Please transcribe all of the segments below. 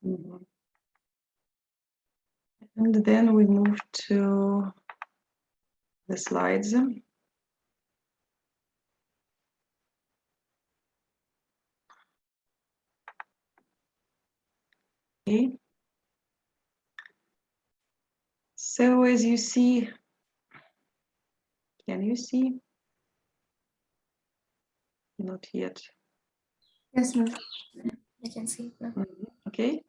Mhm. And then we move to the slides. Okay. So as you see, can you see? Not yet. Yes, ma'am. I can see it now. Okay.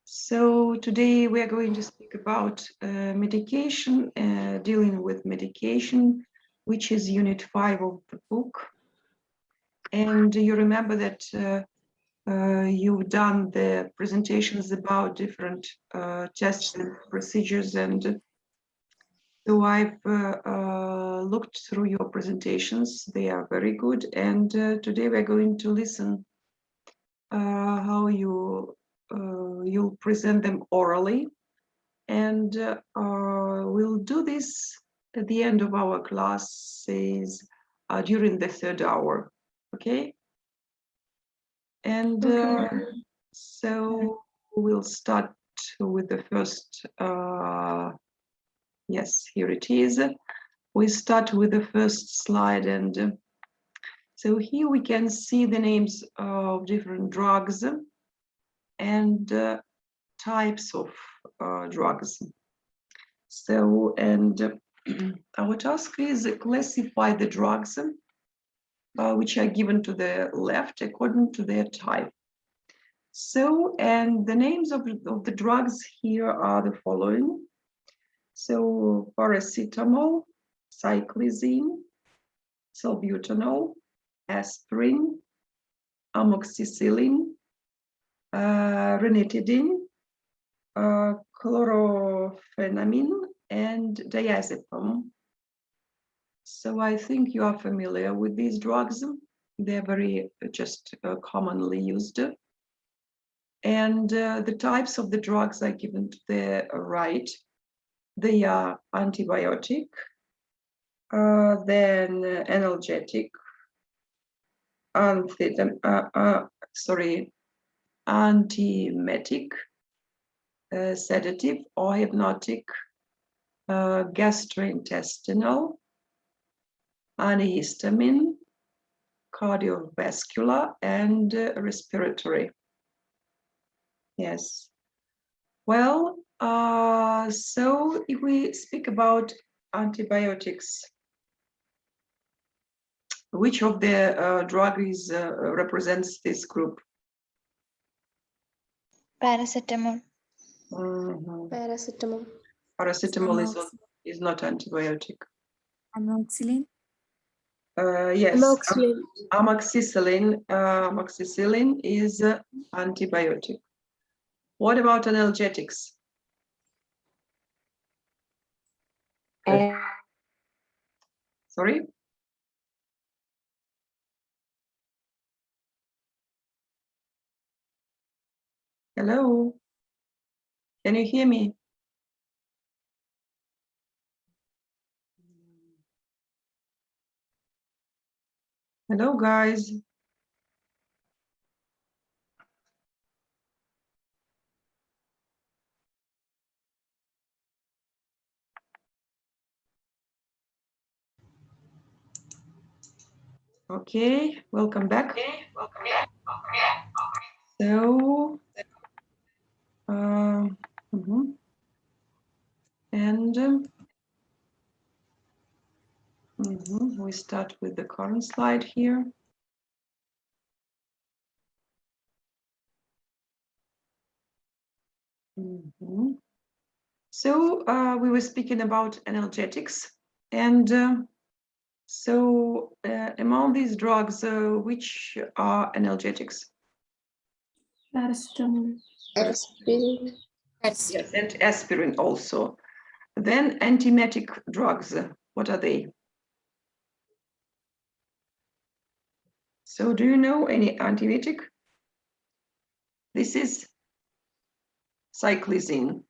So today we are going to speak about medication, dealing with medication, which is Unit 5 of the book. And you remember that you've done the presentations about different tests and procedures, and so I've looked through your presentations. They are very good, and today we're going to listen how you'll present them orally, and we'll do this at the end of our classes during the third hour. Okay. And so we'll start with the first, yes, here it is. We start with the first slide, and so here we can see the names of different drugs and types of drugs. So, and our task is classify the drugs which are given to the left according to their type. So, and the names of the drugs here are the following. So, paracetamol, cyclizine, salbutamol, aspirin, amoxicillin, ranitidine, chlorpheniramine, and diazepam. So I think you are familiar with these drugs. They're very just commonly used. And the types of the drugs are given to the right. They are antibiotic, then analgesic, antiemetic, sedative or hypnotic, gastrointestinal, antihistamine, cardiovascular, and respiratory. Yes. Well, so if we speak about antibiotics, which of the drugs represents this group? Paracetamol. Paracetamol. Paracetamol is not antibiotic. Amoxicillin. Yes, amoxicillin is antibiotic. What about analgesics? Sorry? Hello? Can you hear me? Hello, guys. Okay, welcome back. So, and we start with the current slide here. So we were speaking about analgesics, and so among these drugs, which are analgesics? Paracetamol. Aspirin. Yes, and aspirin also. Then antiemetic drugs, what are they? So do you know any antiemetic? This is cyclizine.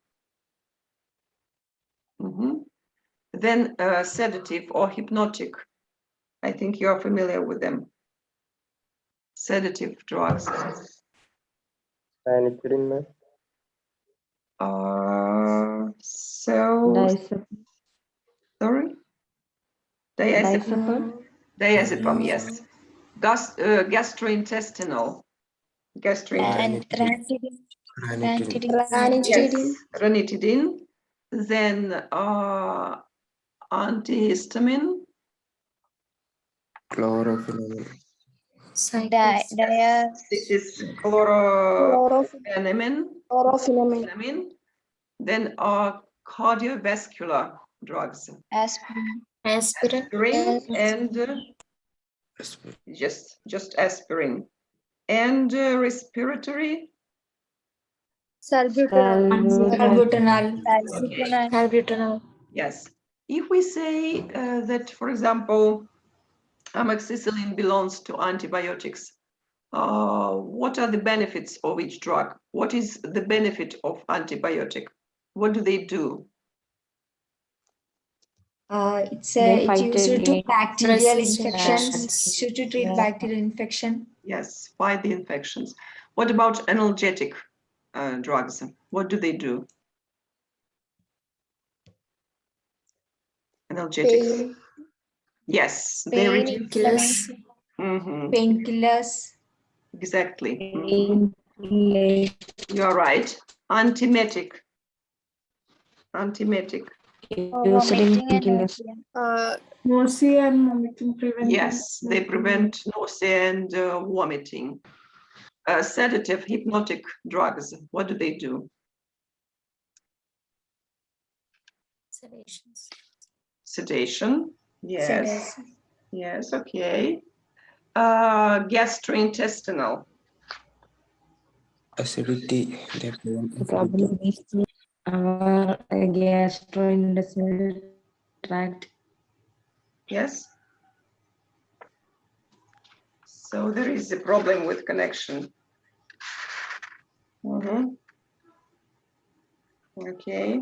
Then sedative or hypnotic. I think you are familiar with them. Sedative drugs. Ranitidine, ma'am. Sorry? Diazepam. Diazepam, yes. Gastrointestinal. And Ranitidine. ranitidine. Yes, ranitidine. Then antihistamine. Chlorophenol. This is chlorophenamine. Then cardiovascular drugs. Aspirin. Aspirin and just aspirin. And respiratory. Salbutamol. Salbutamol. Yes. If we say that, for example, amoxicillin belongs to antibiotics, what are the benefits of each drug? What is the benefit of antibiotic? What do they do? It's used to bacterial infections. It's used to treat bacterial infection. Yes, fight the infections. What about analgesic drugs? What do they do? Analgetics. Yes, they reduce Painkillers. Exactly. You are right. Antiemetic. Antiemetic. Nausea and vomiting prevention. Yes, they prevent nausea and vomiting. Sedative, hypnotic drugs, what do they do? Sedation. Yes. Yes, okay. Gastrointestinal. Acidity. They prevent The problem is our gastrointestinal tract. Yes. So there is a problem with connection. Okay.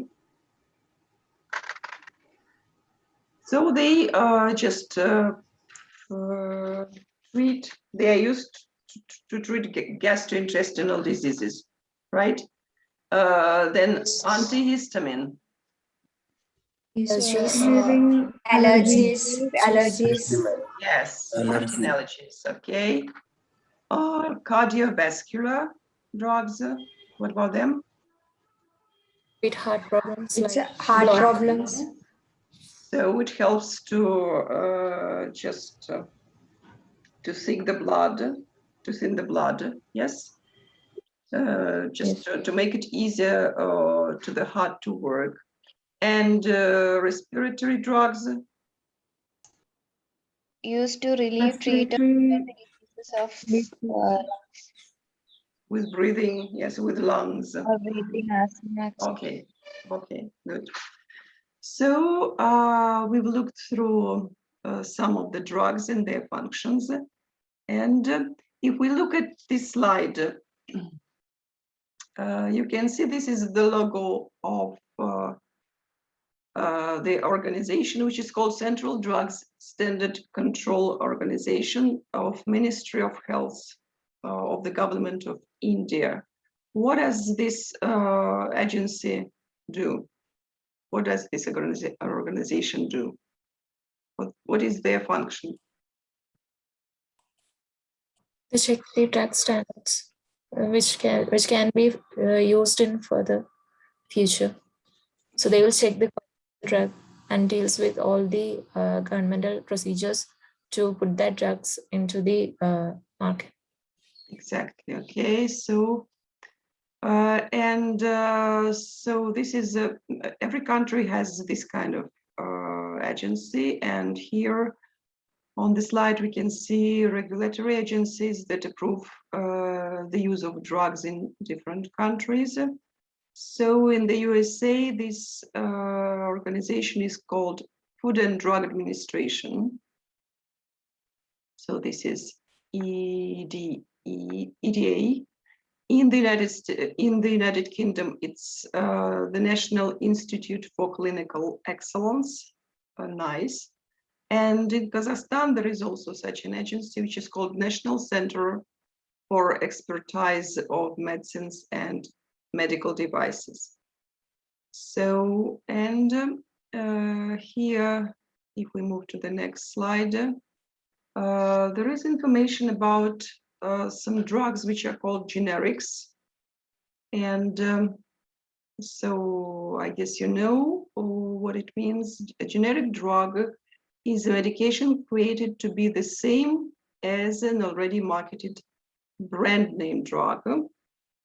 So they just treat, they are used to treat gastrointestinal diseases, right? Then antihistamine. Allergies. Yes, Allergy. anti-allergies, okay. Cardiovascular drugs, what about them? With heart problems. It's like heart problems. So it helps to just to thin the blood, yes? Just to make it easier to the heart to work. And respiratory drugs? Used to relieve treatment diseases of With breathing, yes, with lungs. or breathing asthma. Okay, okay, good. So we've looked through some of the drugs and their functions. And if we look at this slide, you can see this is the logo of the organization, which is called Central Drugs Standard Control Organization of Ministry of Health of the Government of India. What does this agency do? What does this organization do? What is their function? to check the drug standards, which can be used in further future. So they will check the drug and deals with all the governmental procedures to put that drugs into the market. Exactly. Okay. So so this is every country has this kind of agency, and here on the slide we can see regulatory agencies that approve the use of drugs in different countries. So in the USA, this organization is called Food and Drug Administration. So this is EDA. In the United Kingdom, it's the National Institute for Clinical Excellence, nice. And in Kazakhstan, there is also such an agency, which is called National Center for expertise of medicines and medical devices. So, and here, if we move to the next slide, there is information about some drugs which are called generics. And so I guess you know what it means. A generic drug is a medication created to be the same as an already marketed brand name drug,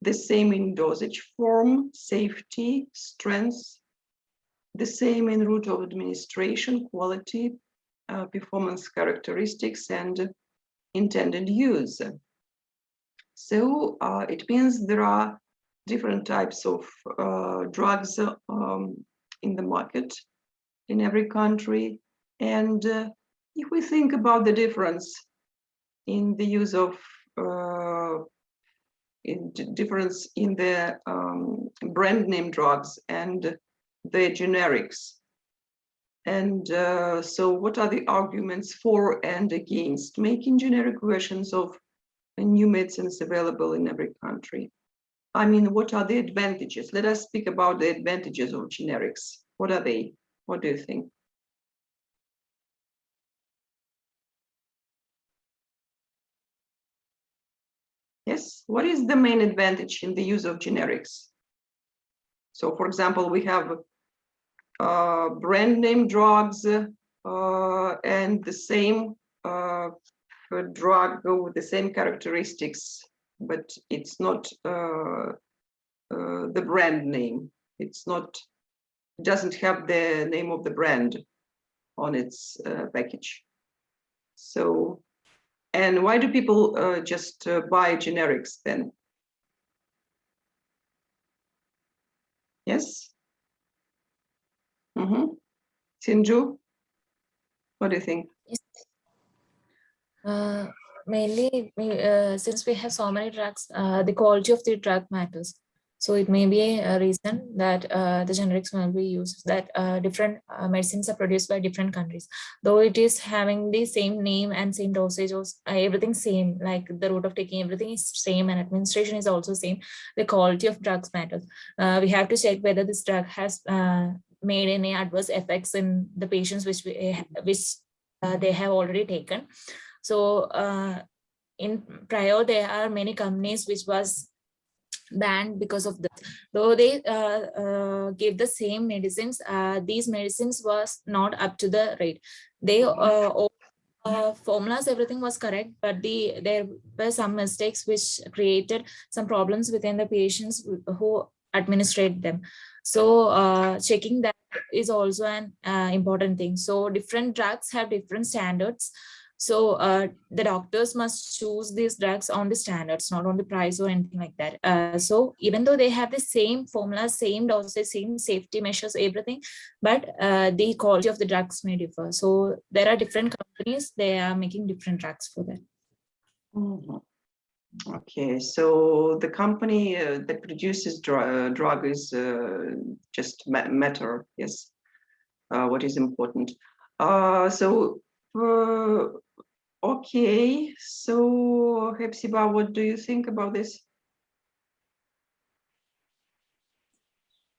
the same in dosage form, safety, strength, the same in route of administration, quality, performance characteristics, and intended use. So it means there are different types of drugs in the market in every country. And if we think about the difference in the use of difference in the brand name drugs and the generics. And so what are the arguments for and against making generic versions of new medicines available in every country? I mean, what are the advantages? Let us speak about the advantages of generics. What are they? What do you think? Yes, what is the main advantage in the use of generics? So, for example, we have brand name drugs and the same drug with the same characteristics, but it's not the brand name. It's not, it doesn't have the name of the brand on its package. So, and why do people just buy generics then? Yes? Sinju, what do you think? Mainly, since we have so many drugs, the quality of the drug matters. So it may be a reason that the generics will be used, that different medicines are produced by different countries. Though it is having the same name and same dosage, everything same, like the route of taking everything is same and administration is also same, the quality of drugs matters. We have to check whether this drug has made any adverse effects in the patients which they have already taken. So in prior, there are many companies which was banned because of this. Though they gave the same medicines, these medicines was not up to the rate. They formulas, everything was correct, but there were some mistakes which created some problems within the patients who administrate them. So checking that is also an important thing. So different drugs have different standards. So the doctors must choose these drugs on the standards, not on the price or anything like that. So even though they have the same formula, same dosage, same safety measures, everything, but the quality of the drugs may differ. So there are different companies, they are making different drugs for that. Okay, so the company that produces drug is just matter, yes, what is important. Okay, so Hepzibah, what do you think about this?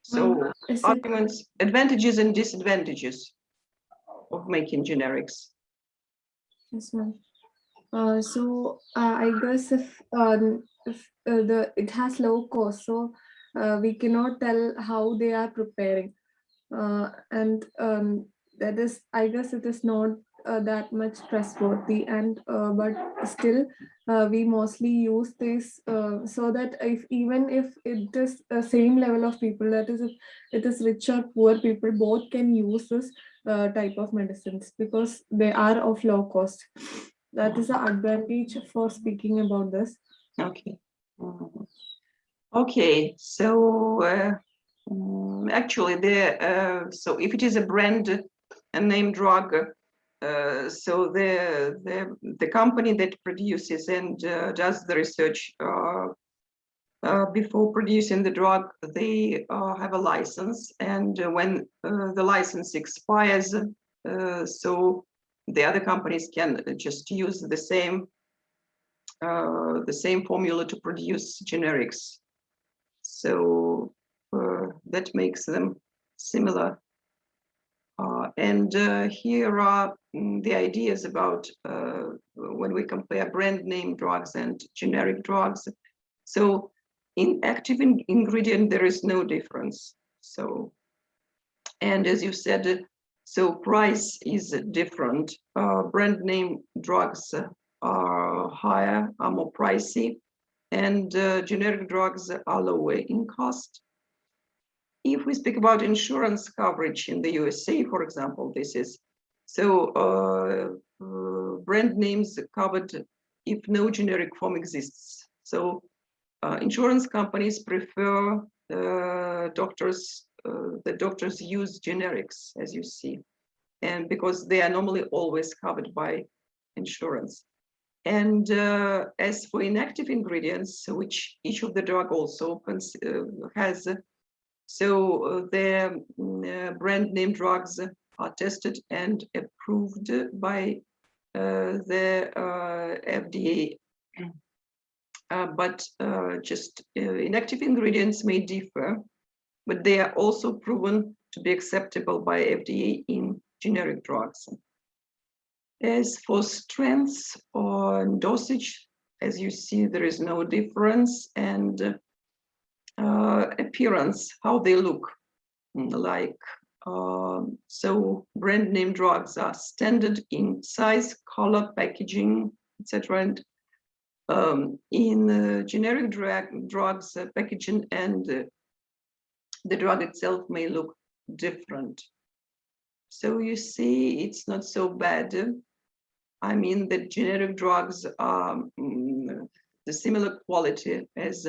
So arguments, advantages and disadvantages of making generics. Yes, ma'am. I guess if it has low cost, so we cannot tell how they are preparing, and that is, I guess, it is not that much trustworthy, and but still we mostly use this so that even if it is the same level of people, that is, if it is rich or poor people, both can use this type of medicines because they are of low cost. That is the advantage for speaking about this. Okay. Okay, so actually, so if it is a brand and name drug, so the company that produces and does the research before producing the drug, they have a license, and when the license expires, so the other companies can just use the same the same formula to produce generics. So that makes them similar. And here are the ideas about when we compare brand name drugs and generic drugs. So in active ingredient, there is no difference. So, and as you said, so price is different. Brand name drugs are higher, are more pricey, and generic drugs are lower in cost. If we speak about insurance coverage in the USA, for example, this is so brand names covered if no generic form exists. So insurance companies prefer doctors, the doctors use generics, as you see, and because they are normally always covered by insurance. And as for inactive ingredients, which each of the drug also has, so their brand name drugs are tested and approved by the FDA. But just inactive ingredients may differ, but they are also proven to be acceptable by FDA in generic drugs. As for strengths or dosage, as you see, there is no difference, and appearance, how they look like. So brand name drugs are standard in size, color, packaging, etc. And in generic drugs, packaging and the drug itself may look different. So you see, it's not so bad. I mean, the generic drugs are the similar quality as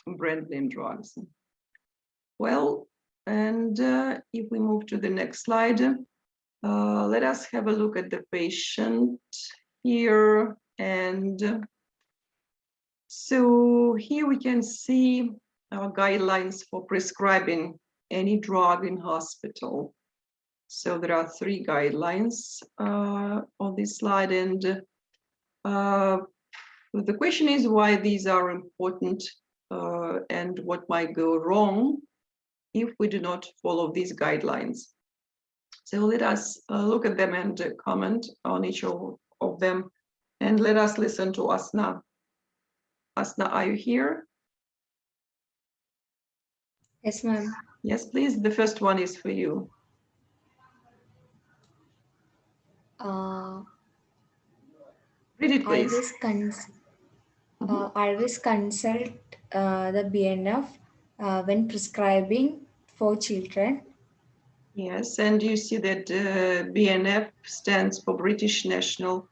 brand name drugs. Well, and if we move to the next slide, let us have a look at the patient here. And so here we can see our guidelines for prescribing any drug in hospital. So there are 3 guidelines on this slide, and the question is why these are important and what might go wrong if we do not follow these guidelines. So let us look at them and comment on each of them, and let us listen to Asna. Asna, are you here? Yes, ma'am. Yes, please. The first one is for you. Read it, please. Always consult the BNF when prescribing for children. Yes, and you see that BNF stands for British National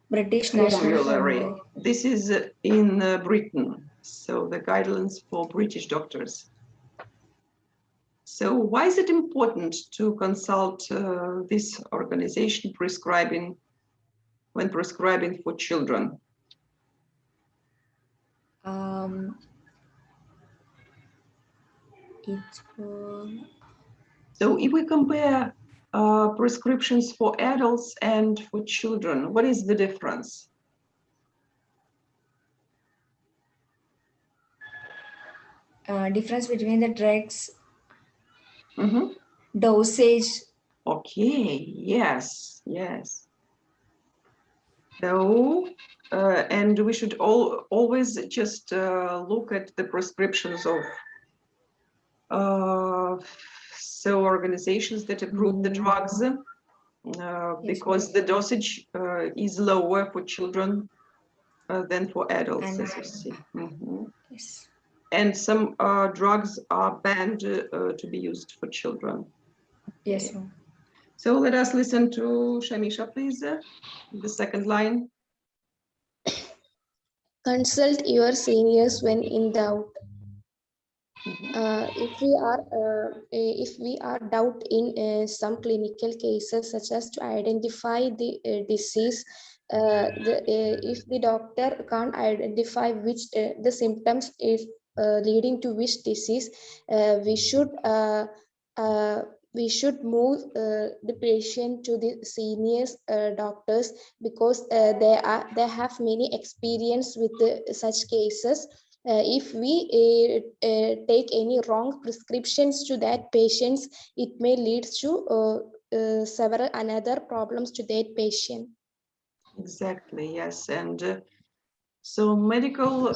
Formulary. This is in Britain, so the guidelines for British doctors. So why is it important to consult this organization prescribing when prescribing for children? So if we compare prescriptions for adults and for children, what is the difference? Difference between the drugs, Mm-hmm. dosage. Okay, yes, yes. So, and we should always just look at the prescriptions of so organizations that approve the drugs because the dosage is lower for children than for adults, as you see. Mm-hmm. Yes. And some drugs are banned to be used for children. Yes, Okay. ma'am. So let us listen to Shamisha, please. The second line. Consult your seniors when in doubt. If we are doubt in some clinical cases, such as to identify the disease, if the doctor can't identify which the symptoms is leading to which disease, we should we should move the patient to the senior doctors, because they have many experience with such cases. If we take any wrong prescriptions to that patients, it may lead to several another problems to that patient. Exactly, yes. And so medical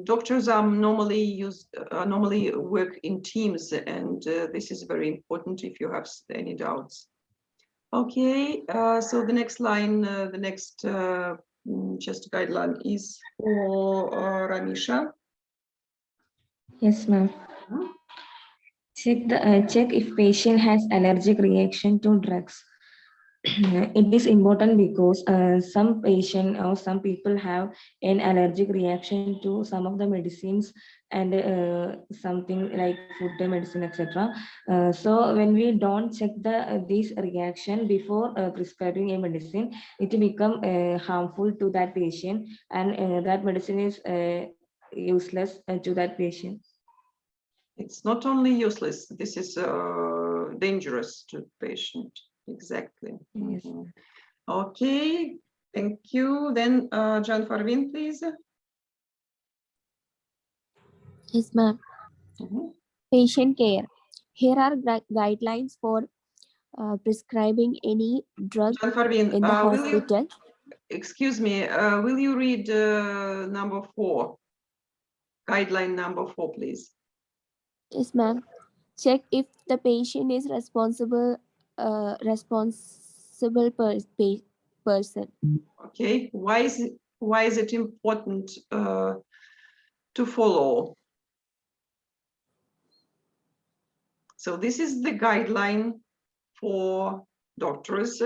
doctors are normally work in teams, and this is very important if you have any doubts. Okay, so the next line, the next just guideline is for Ramisha. Yes, ma'am. Check if patient has allergic reaction to drugs. It is important because some patient or some people have an allergic reaction to some of the medicines and something like food medicine, etc. So when we don't check this reaction before prescribing a medicine, it will become harmful to that patient, and that medicine is useless to that patient. It's not only useless, this is dangerous to the patient. Exactly. Yes. Okay, thank you. Then John Farvin, please. Yes, ma'am. Patient care. Here are guidelines for prescribing any drug John Farvin, in the hospital. Excuse me, will you read number 4? Guideline number 4, please. Yes, ma'am. Check if the patient is responsible person. Okay, why is it important to follow? So this is the guideline for doctors.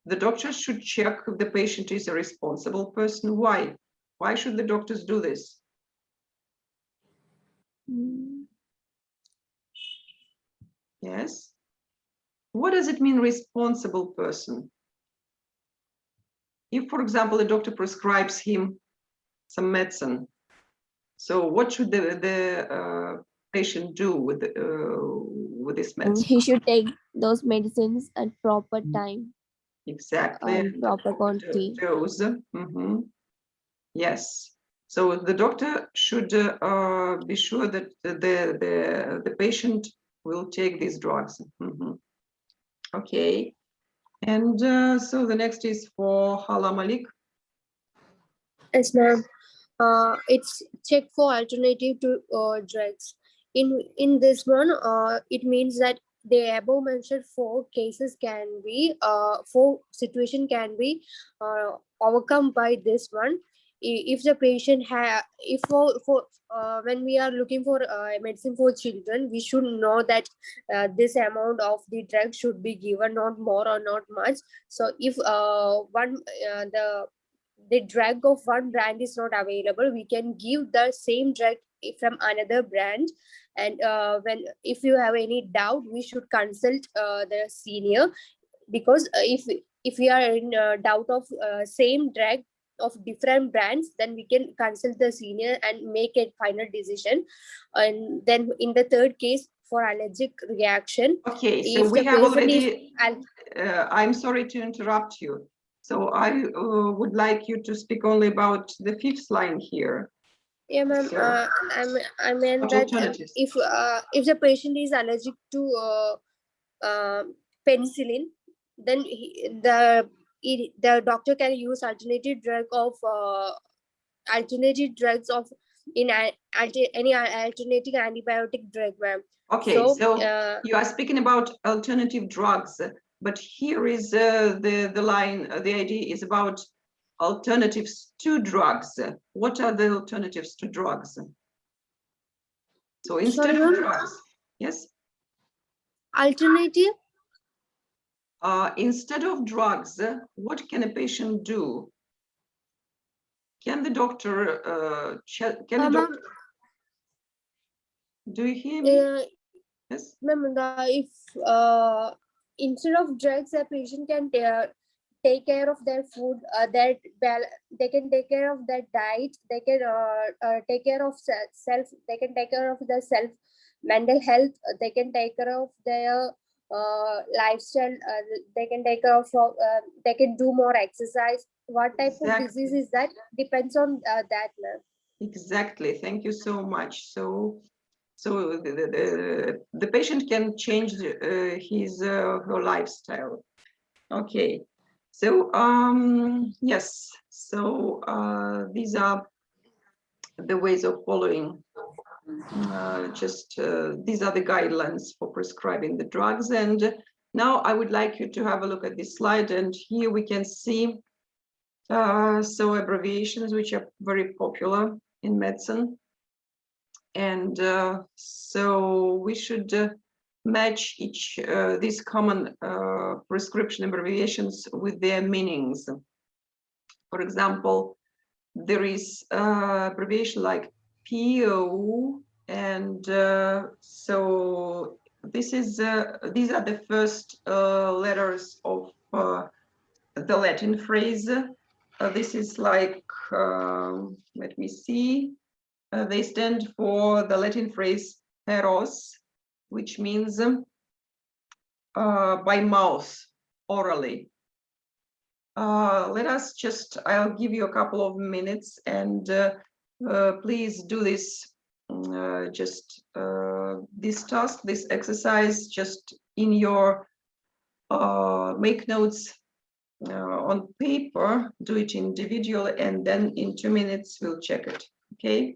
The doctor should check if the patient is a responsible person. Why? Why should the doctors do this? Yes. What does it mean, responsible person? If, for example, a doctor prescribes him some medicine, so what should the patient do with this medicine? He should take those medicines at proper time. Exactly. Proper quantity. Dose. Yes. So the doctor should be sure that the patient will take these drugs. Okay. And so the next is for Hala Malik. Yes, ma'am. It's check for alternative to drugs. In this one, it means that the above mentioned 4 cases can be 4 situation can be overcome by this one. If the patient if for when we are looking for medicine for children, we should know that this amount of the drug should be given, not more or not much. So if the drug of one brand is not available, we can give the same drug from another brand. And if you have any doubt, we should consult the senior, because if we are in doubt of same drug of different brands, then we can consult the senior and make a final decision. And then in the third case, for allergic reaction, okay, so we have already I'm sorry to interrupt you. So I would like you to speak only about the 5th line here. Yeah, ma'am. I meant that if the patient is allergic to penicillin, then the doctor can use alternative drugs of any alternating antibiotic drug, ma'am. Okay, so you are speaking about alternative drugs, but here is the line, the idea is about alternatives to drugs. What are the alternatives to drugs? So instead of drugs, yes? Alternative? Instead of drugs, what can a patient do? Can the doctor, do you hear me? Yes. Ma'am, if instead of drugs, a patient can take care of their food, they can take care of their diet, they can take care of self, they can take care of the self mental health, they can take care of their lifestyle, they can take care of, they can do more exercise. What type of disease is that? Depends on that, ma'am. Exactly. Thank you so much. So the patient can change his her lifestyle. Okay. So yes. So these are the ways of following. These are the guidelines for prescribing the drugs. And now I would like you to have a look at this slide. And here we can see so abbreviations which are very popular in medicine. And so we should match each these common prescription abbreviations with their meanings. For example, there is abbreviation like PO, and so this is these are the first letters of the Latin phrase. This is like let me see. They stand for the Latin phrase peros, which means by mouth, orally. Let us just, I'll give you a couple of minutes, and please do this, this task, this exercise, just in your, make notes on paper, do it individually, and then in 2 minutes we'll check it, okay?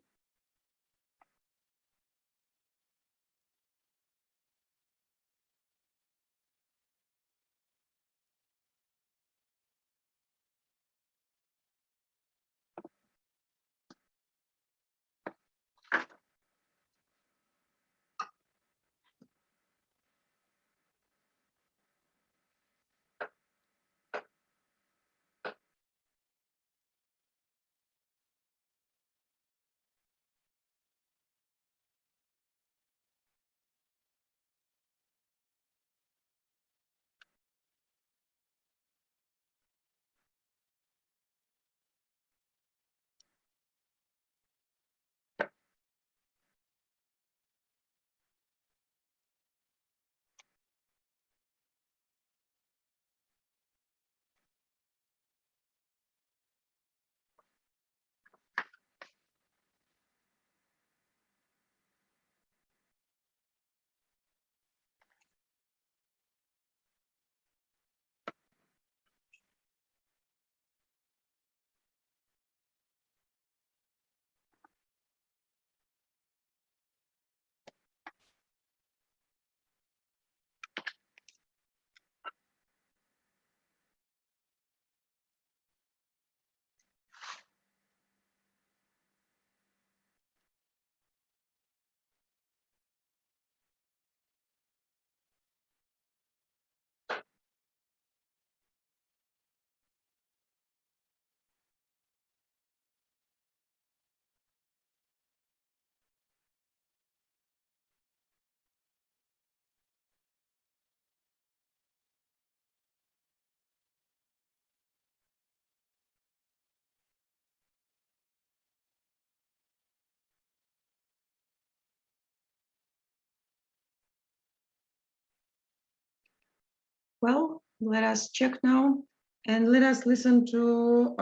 Well, let us check now, and let us listen to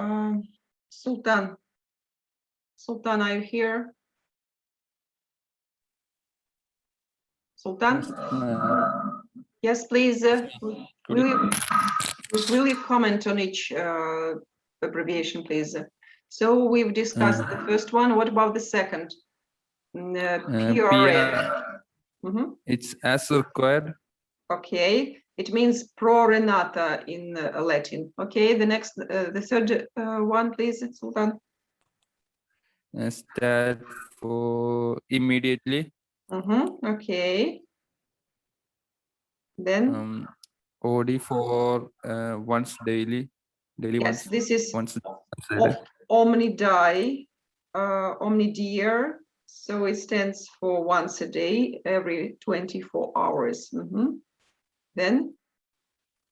Sultan. Sultan, are you here? Sultan? Yes, please. Will you comment on each abbreviation, please? So we've discussed the first one. What about the second? PRN. It's as required. Okay, it means pro renata in Latin. Okay, the next, the third one, please, Sultan. That for immediately. Okay. Then OD for once daily. Yes, once. this is once omnidae, omnidear. So it stands for once a day, every 24 hours. Then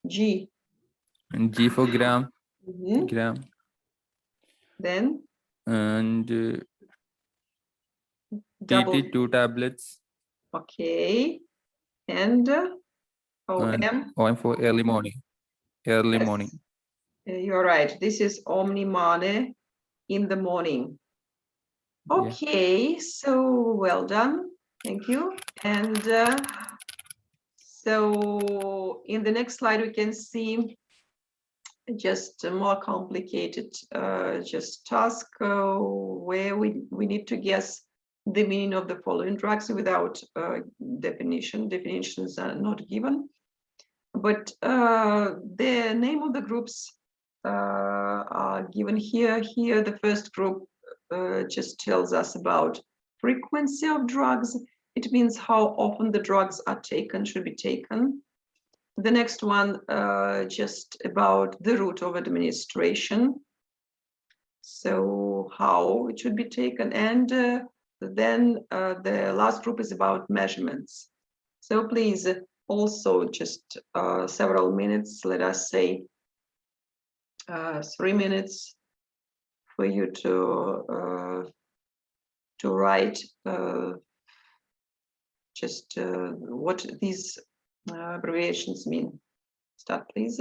G. And G for gram. Gram. Then And double. TT 2 tablets. Okay. And OM? OM for early morning. Early Yes. morning. You're right. This is omni mane, in the morning. Yeah. Okay, so well done. Thank you. And so in the next slide, we can see just a more complicated just task where we need to guess the meaning of the following drugs without definition. Definitions are not given. But the name of the groups are given here. Here, the first group just tells us about frequency of drugs. It means how often the drugs are taken, should be taken. The next one just about the route of administration. So how it should be taken. And then the last group is about measurements. So please, also just several minutes, let us say 3 minutes for you to write just what these abbreviations mean. Start, please.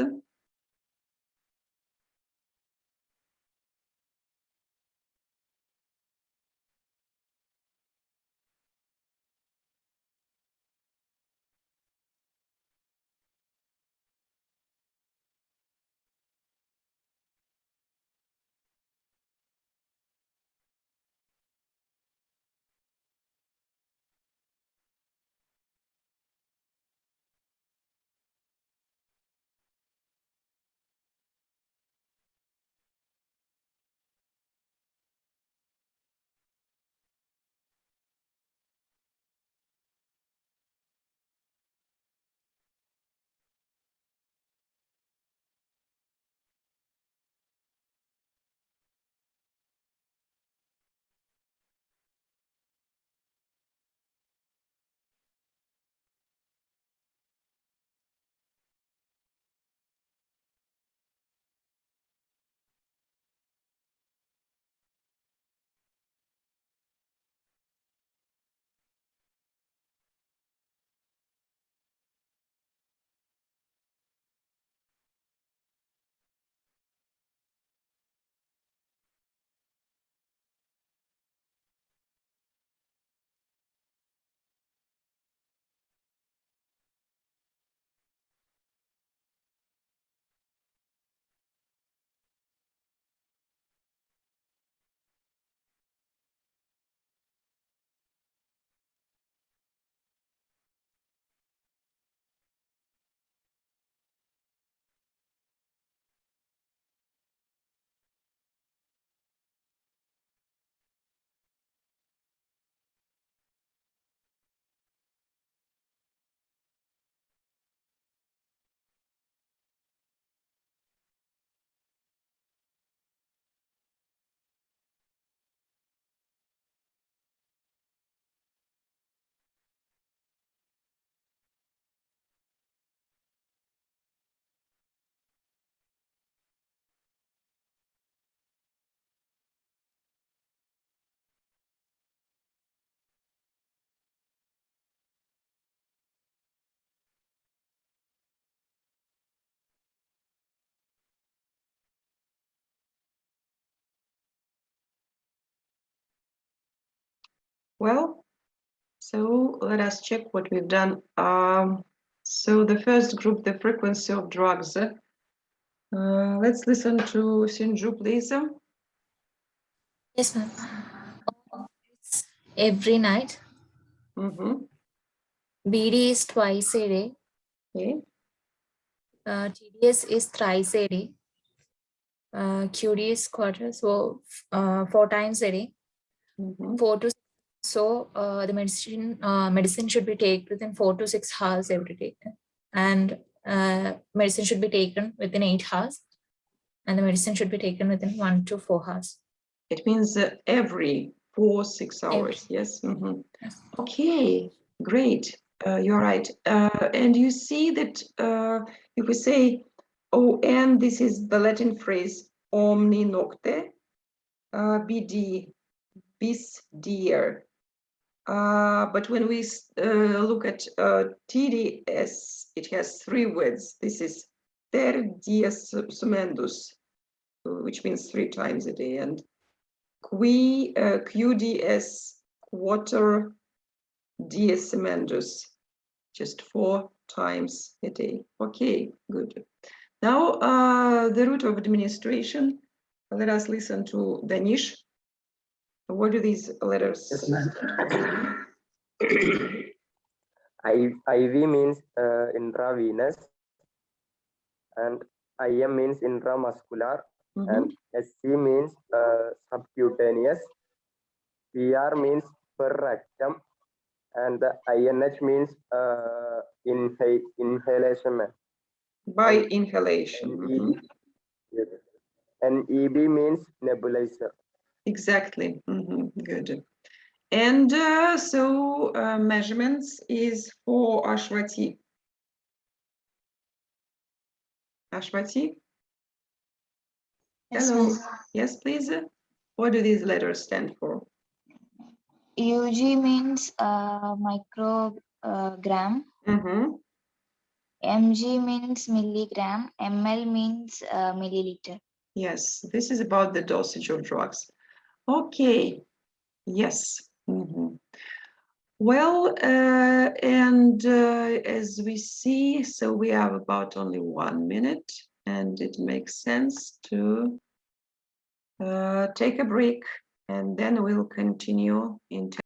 Well, so let us check what we've done. So the first group, the frequency of drugs. Let's listen to Sinju, please. Yes, ma'am. It's every night. Mm-hmm. BD is twice a day. Okay. TDS is thrice a day. QD is quarter, so 4 times a day. Mm-hmm. 4 to 6. So the medicine should be taken within 4 to 6 hours every day, and medicine should be taken within 8 hours, and the medicine should be taken within 1 to 4 hours. It means every 4-6 hours. Yes. Mm-hmm. Yes. Okay, great. You're right. And you see that if we say ON, this is the Latin phrase omni nocte, BD, bis dier. But when we look at TDS, it has 3 words. This is ter dies sumendus, which means 3 times a day, and QDS, quarter dies sumendus, just 4 times a day. Okay, good. Now, the route of administration. Let us listen to Danish. What do these letters? Yes, ma'am. IV means intravenous, and IM means intramuscular, and SC means subcutaneous. PR means per rectum, and the INH means inhalation. Ma'am. By inhalation. NEB means nebulizer. Exactly. Good. And so measurements is for Ashwati. Ashwati? Yes, Hello. ma'am. Yes, please. What do these letters stand for? UG means microgram. MG means milligram. ML means milliliter. Yes, this is about the dosage of drugs. Okay. Yes. Well, and as we see, so we have about only 1 minute, and it makes sense to take a break, and then we'll continue in